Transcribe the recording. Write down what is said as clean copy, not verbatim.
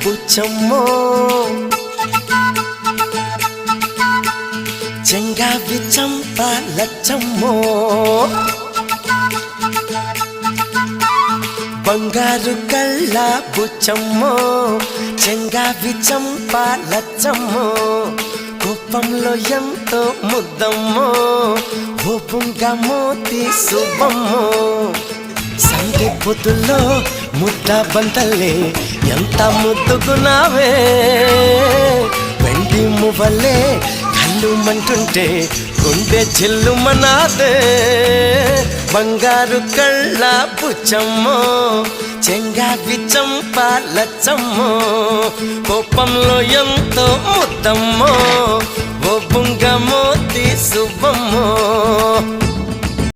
బుచ్చమ్మో చెంగావి చంప లచ్చమ్మో బంగారు కళ్ళ బుచ్చమ్మో చెంగావి చంప లచ్చమ్మో కోపంలో ఎంతో ముద్దమ్మో ఓపుంగా మోతి శుభమ్మో సంధి పొద్దుల్లో ముద్ద బంతలే ఎంత ముద్దుకున్నావే వెండి మువ్వలే కళ్ళు మంటుంటే గుండె చెల్లుమనాదే బంగారు కళ్ళ బుచ్చమ్మో చెంగావి చంప లచ్చమ్మో కోపంలో ఎంతో ముద్దమ్మో ఓ బుంగ మోతి శుభమ్మో